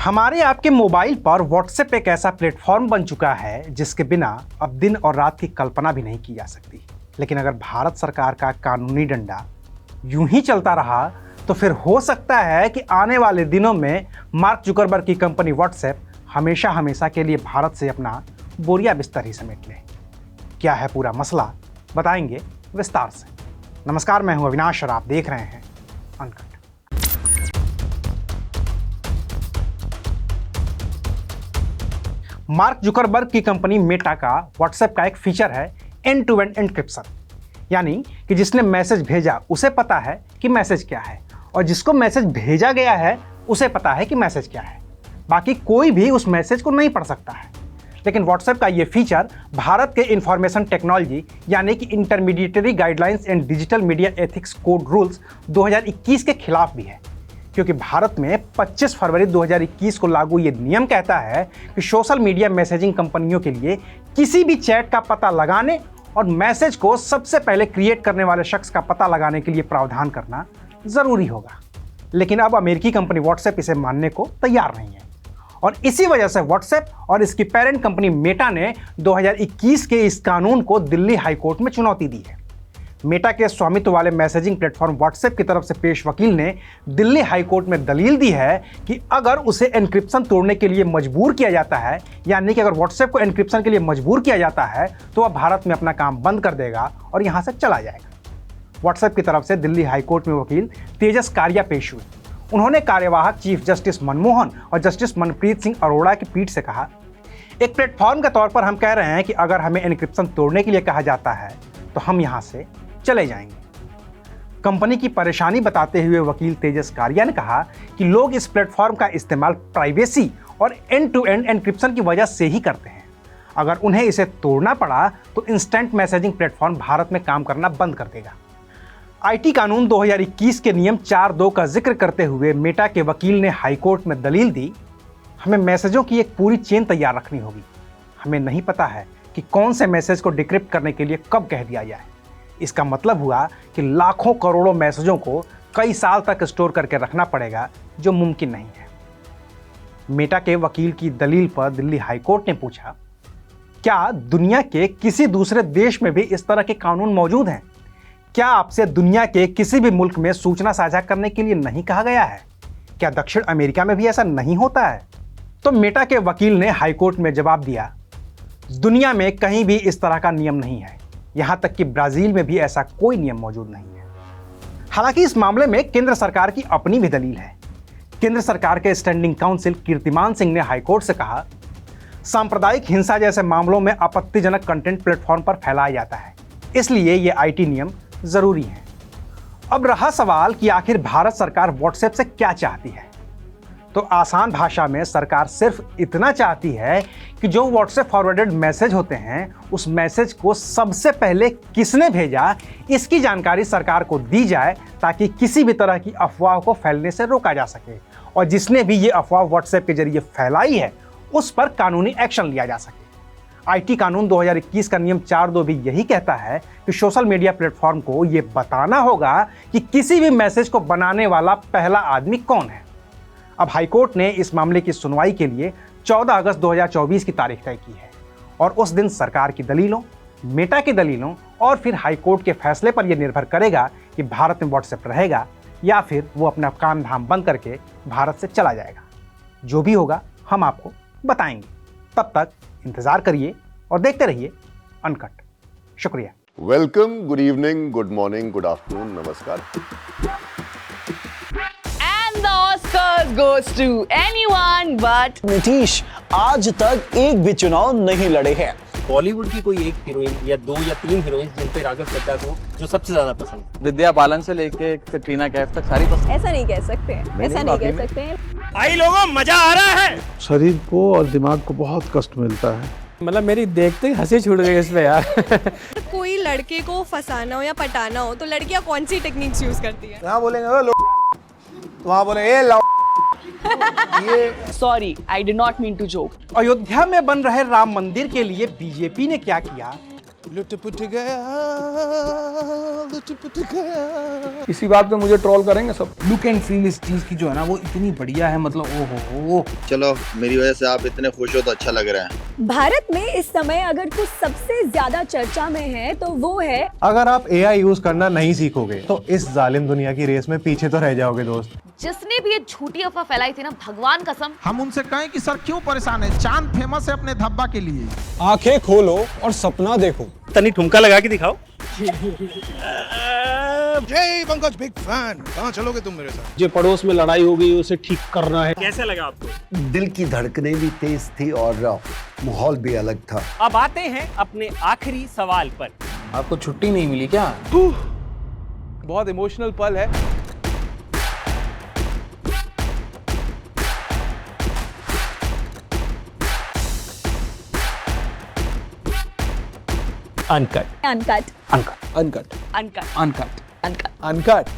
हमारे आपके मोबाइल पर व्हाट्सएप एक ऐसा प्लेटफॉर्म बन चुका है जिसके बिना अब दिन और रात की कल्पना भी नहीं की जा सकती। लेकिन अगर भारत सरकार का कानूनी डंडा यूं ही चलता रहा तो फिर हो सकता है कि आने वाले दिनों में मार्क जुकरबर्ग की कंपनी व्हाट्सएप हमेशा हमेशा के लिए भारत से अपना बोरिया बिस्तर ही समेट ले। क्या है पूरा मसला, बताएंगे विस्तार से। नमस्कार, मैं हूं अविनाश और आप देख रहे हैं अनकट। मार्क जुकरबर्ग की कंपनी मेटा का व्हाट्सएप का एक फीचर है एंड टू एंड एन्क्रिप्शन, यानी कि जिसने मैसेज भेजा उसे पता है कि मैसेज क्या है और जिसको मैसेज भेजा गया है उसे पता है कि मैसेज क्या है। बाकी कोई भी उस मैसेज को नहीं पढ़ सकता है। लेकिन व्हाट्सएप का ये फीचर भारत के इंफॉर्मेशन टेक्नोलॉजी यानी कि intermediary guidelines and digital media ethics code rules 2021 के खिलाफ भी है, क्योंकि भारत में 25 फरवरी 2021 को लागू ये नियम कहता है कि सोशल मीडिया मैसेजिंग कंपनियों के लिए किसी भी चैट का पता लगाने और मैसेज को सबसे पहले क्रिएट करने वाले शख्स का पता लगाने के लिए प्रावधान करना जरूरी होगा। लेकिन अब अमेरिकी कंपनी व्हाट्सएप इसे मानने को तैयार नहीं है और इसी वजह से व्हाट्सएप और इसकी पेरेंट कंपनी मेटा ने 2021 के इस कानून को दिल्ली हाईकोर्ट में चुनौती दी है। मेटा के स्वामित्व वाले मैसेजिंग प्लेटफॉर्म व्हाट्सएप की तरफ से पेश वकील ने दिल्ली हाईकोर्ट में दलील दी है कि अगर उसे एन्क्रिप्शन तोड़ने के लिए मजबूर किया जाता है, यानी कि अगर व्हाट्सएप को एन्क्रिप्शन के लिए मजबूर किया जाता है तो वह भारत में अपना काम बंद कर देगा और यहां से चला जाएगा। व्हाट्सएप की तरफ से दिल्ली हाईकोर्ट में वकील तेजस कारिया पेश हुए। उन्होंने कार्यवाहक चीफ जस्टिस मनमोहन और जस्टिस मनप्रीत सिंह अरोड़ा की पीठ से कहा, एक प्लेटफॉर्म के तौर पर हम कह रहे हैं कि अगर हमें एन्क्रिप्शन तोड़ने के लिए कहा जाता है तो हम यहां से चले जाएंगे। कंपनी की परेशानी बताते हुए वकील तेजस कारिया ने कहा कि लोग इस प्लेटफॉर्म का इस्तेमाल प्राइवेसी और एंड टू एंड एन्क्रिप्शन की वजह से ही करते हैं। अगर उन्हें इसे तोड़ना पड़ा तो इंस्टेंट मैसेजिंग प्लेटफॉर्म भारत में काम करना बंद कर देगा। आईटी कानून 2021 के नियम 4(2) का जिक्र करते हुए मेटा के वकील ने हाईकोर्ट में दलील दी, हमें मैसेजों की एक पूरी चेन तैयार रखनी होगी। हमें नहीं पता है कि कौन से मैसेज को डिक्रिप्ट करने के लिए कब कह दिया जाए। इसका मतलब हुआ कि लाखों करोड़ों मैसेजों को कई साल तक स्टोर करके रखना पड़ेगा, जो मुमकिन नहीं है। मेटा के वकील की दलील पर दिल्ली हाईकोर्ट ने पूछा, क्या दुनिया के किसी दूसरे देश में भी इस तरह के कानून मौजूद हैं? क्या आपसे दुनिया के किसी भी मुल्क में सूचना साझा करने के लिए नहीं कहा गया है? क्या दक्षिण अमेरिका में भी ऐसा नहीं होता है? तो मेटा के वकील ने हाईकोर्ट में जवाब दिया, दुनिया में कहीं भी इस तरह का नियम नहीं है, यहां तक कि ब्राजील में भी ऐसा कोई नियम मौजूद नहीं है। हालांकि इस मामले में केंद्र सरकार की अपनी भी दलील है। केंद्र सरकार के स्टैंडिंग काउंसिल कीर्तिमान सिंह ने हाईकोर्ट से कहा, सांप्रदायिक हिंसा जैसे मामलों में आपत्तिजनक कंटेंट प्लेटफॉर्म पर फैलाया जाता है, इसलिए ये आईटी नियम जरूरी है। अब रहा सवाल कि आखिर भारत सरकार व्हाट्सएप से क्या चाहती है। तो आसान भाषा में सरकार सिर्फ इतना चाहती है कि जो व्हाट्सएप फॉरवर्डेड मैसेज होते हैं उस मैसेज को सबसे पहले किसने भेजा इसकी जानकारी सरकार को दी जाए, ताकि किसी भी तरह की अफवाह को फैलने से रोका जा सके और जिसने भी ये अफवाह व्हाट्सएप के जरिए फैलाई है उस पर कानूनी एक्शन लिया जा सके। आईटी कानून 2021 का नियम 4(2) भी यही कहता है कि सोशल मीडिया प्लेटफॉर्म को ये बताना होगा कि किसी भी मैसेज को बनाने वाला पहला आदमी कौन है। अब हाईकोर्ट ने इस मामले की सुनवाई के लिए 14 अगस्त 2024 की तारीख तय की है और उस दिन सरकार की दलीलों, मेटा की दलीलों और फिर हाईकोर्ट के फैसले पर यह निर्भर करेगा कि भारत में व्हाट्सएप रहेगा या फिर वो अपना काम धाम बंद करके भारत से चला जाएगा। जो भी होगा हम आपको बताएंगे। तब तक इंतजार करिए और देखते रहिए अनकट। शुक्रिया। Welcome, good evening, good morning, good afternoon, नमस्कार। And the Oscars goes to anyone but Nitish आज तक एक भी चुनाव नहीं लड़े हैं। बॉलीवुड की कोई एक हीरोइन या 2 या 3 हीरोइन जिन पे राघव चड्ढा को जो सबसे ज्यादा पसंद। विद्या बालन से लेके कटरीना कैफ तक सारी पसंद। ऐसा नहीं कह सकते हैं, ऐसा नहीं कह सकते हैं। आई लोगों, मजा आ रहा है। शरीर को और दिमाग को बहुत कष्ट मिलता है। मतलब मेरी देखते ही हंसी छूट गई इस पे यार। कोई लड़के को फंसाना हो या पटाना हो तो लड़कियां कौन सी टेक्निक्स यूज करती है? यहाँ बोलेंगे वहाँ बोले ये sorry, I did not mean to joke. Ayodhya में बन रहे राम मंदिर के लिए बीजेपी ने क्या किया लुट-पुट गया, लुट-पुट गया। इसी बात पे मुझे ट्रोल करेंगे सब। लुक एंड फील इस चीज की जो है ना वो इतनी बढ़िया है, मतलब ओहो। चलो मेरी वजह से आप इतने खुश हो तो अच्छा लग रहा है। भारत में इस समय अगर कुछ सबसे ज्यादा चर्चा में है तो वो है, अगर आप AI यूज करना नहीं सीखोगे तो इस जालिम दुनिया की रेस में पीछे तो रह जाओगे दोस्त। जिसने भी ये झूठी अफवाह फैलाई थी ना, भगवान कसम हम उनसे कहें कि सर क्यों परेशान है, चांद फेमस है अपने धब्बा के लिए। आंखें खोलो और सपना देखो। तनी ठुमका लगा के दिखाओ। जय पंकज बिग फैन। कहाँ चलोगे तुम मेरे साथ? जो पड़ोस में लड़ाई हो गई उसे ठीक करना है। कैसा लगा आपको? दिल की धड़कनें भी तेज थी और माहौल भी अलग था। अब आते हैं अपने आखिरी सवाल पर। आपको छुट्टी नहीं मिली क्या? बहुत इमोशनल पल है। Uncut uncut uncut uncut uncut uncut uncut